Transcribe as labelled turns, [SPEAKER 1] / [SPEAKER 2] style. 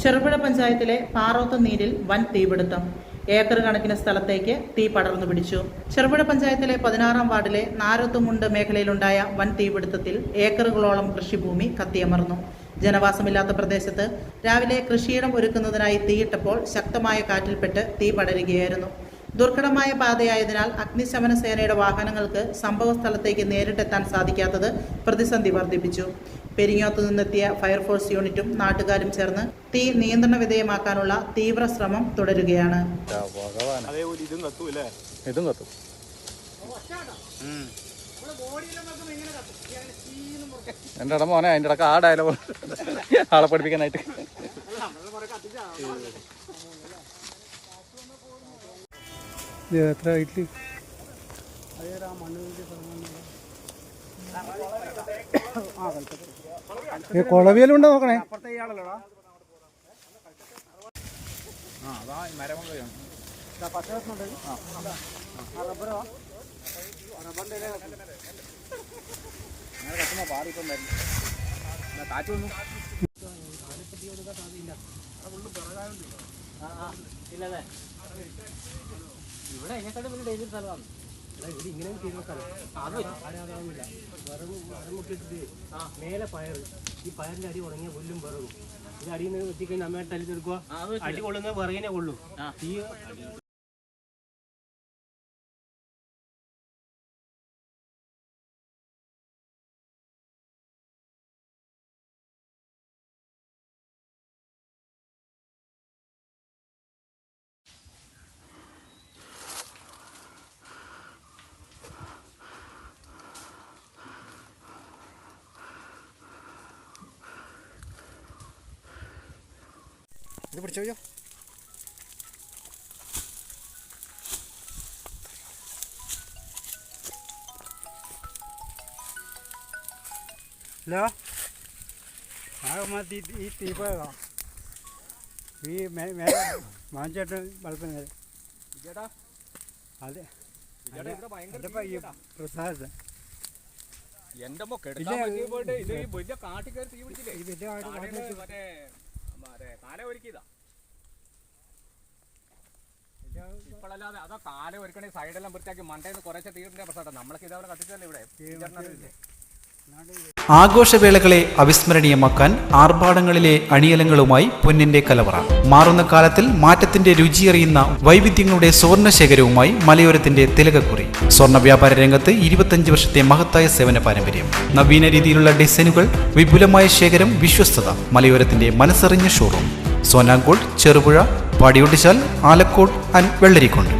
[SPEAKER 1] ചെറുപുഴ പഞ്ചായത്തിലെ പാറോത്ത് നീരിൽ വൻ തീപിടുത്തം. ഏക്കർ കണക്കിന് സ്ഥലത്തേക്ക് തീ പടർന്നു പിടിച്ചു. ചെറുപുഴ പഞ്ചായത്തിലെ 16-ാം വാർഡിലെ നാരത്തുമുണ്ട് മേഖലയിലുണ്ടായ വൻ തീപിടുത്തത്തിൽ ഏക്കറുകളോളം കൃഷിഭൂമി കത്തിയമർന്നു. ജനവാസമില്ലാത്ത പ്രദേശത്ത് രാവിലെ കൃഷിയിടം ഒരുക്കുന്നതിനായി തീയിട്ടപ്പോൾ ശക്തമായ കാറ്റിൽപ്പെട്ട് തീ പടരുകയായിരുന്നു. ദുർഘടമായ പാതയായതിനാൽ അഗ്നിശമന സേനയുടെ വാഹനങ്ങൾക്ക് സംഭവ സ്ഥലത്തേക്ക് നേരിട്ടെത്താൻ സാധിക്കാത്തത് പ്രതിസന്ധി വർദ്ധിപ്പിച്ചു. പെരിങ്ങോത്തു നിന്നെത്തിയ ഫയർഫോഴ്സ് യൂണിറ്റും നാട്ടുകാരും ചേർന്ന് തീ നിയന്ത്രണ വിധേയമാക്കാനുള്ള തീവ്ര ശ്രമം തുടരുകയാണ്.
[SPEAKER 2] എൻ്റെ ഇടം മോനെ അതിൻ്റെ ഇടക്ക് ആ ഡയലോഗ് ആളെ പഠിപ്പിക്കാനായിട്ട്. എത്ര ഇഡ്ലി കുളവിയലുണ്ടോ നോക്കണേ.
[SPEAKER 3] ഇവിടെ അതിനെക്കാട്ടും വലിയ ഡേഞ്ചർ സ്ഥലമാണ്. ഇവിടെ ഇങ്ങനെ ചെയ്യുന്ന സ്ഥലം അതാവുന്നില്ല. വിറക് മുട്ടിട്ടിട്ട് മേലെ പയറ്, ഈ പയറിന്റെ അടി ഉണങ്ങിയ പുല്ലും വിറകും. ഇത് അടിയിൽ നിന്ന് എത്തിക്കഴിഞ്ഞാൽ അമ്മയായിട്ട് തല്ലി തീർക്കുക. അടി കൊള്ളുന്ന വിറകിനെ കൊള്ളു. ഈ
[SPEAKER 2] ഇത് പിടിച്ചോ.
[SPEAKER 4] ഹലോ, ഈ തീ പോയതാ. ഈ മാഞ്ചേട്ടൻ വളർത്തുന്ന അതെ പ്രസാദ്
[SPEAKER 2] എന്റെ കാല ഒരുക്കിയതാ. ഇപ്പോഴല്ലാതെ അതോ കാല ഒരുക്കണേ സൈഡെല്ലാം വൃത്തിയാക്കി മണ്ടേന്ന് കുറച്ച് തീർന്ന പ്രശ്നം. നമ്മളൊക്കെ ഇതേപോലെ കത്തിച്ചല്ലേ ഇവിടെ.
[SPEAKER 5] ആഘോഷവേളകളെ അവിസ്മരണീയമാക്കാൻ ആർഭാടങ്ങളിലെ അണിയലങ്ങളുമായി പൊന്നിന്റെ കലവറ. മാറുന്ന കാലത്തിൽ മാറ്റത്തിന്റെ രുചിയറിയുന്ന വൈവിധ്യങ്ങളുടെ സ്വർണ്ണശേഖരവുമായി മലയോരത്തിന്റെ തിലകക്കുറി. സ്വർണ്ണ വ്യാപാര രംഗത്ത് 25 വർഷത്തെ മഹത്തായ സേവന പാരമ്പര്യം. നവീന രീതിയിലുള്ള ഡിസൈനുകൾ, വിപുലമായ ശേഖരം, വിശ്വസ്തത. മലയോരത്തിന്റെ മനസ്സറിഞ്ഞ ഷോറൂം. സോനാങ്കോട്, ചെറുപുഴ, പാടിയൊട്ടിച്ചാൽ, ആലക്കോട് ആൻഡ് വെള്ളരിക്കുണ്ട്.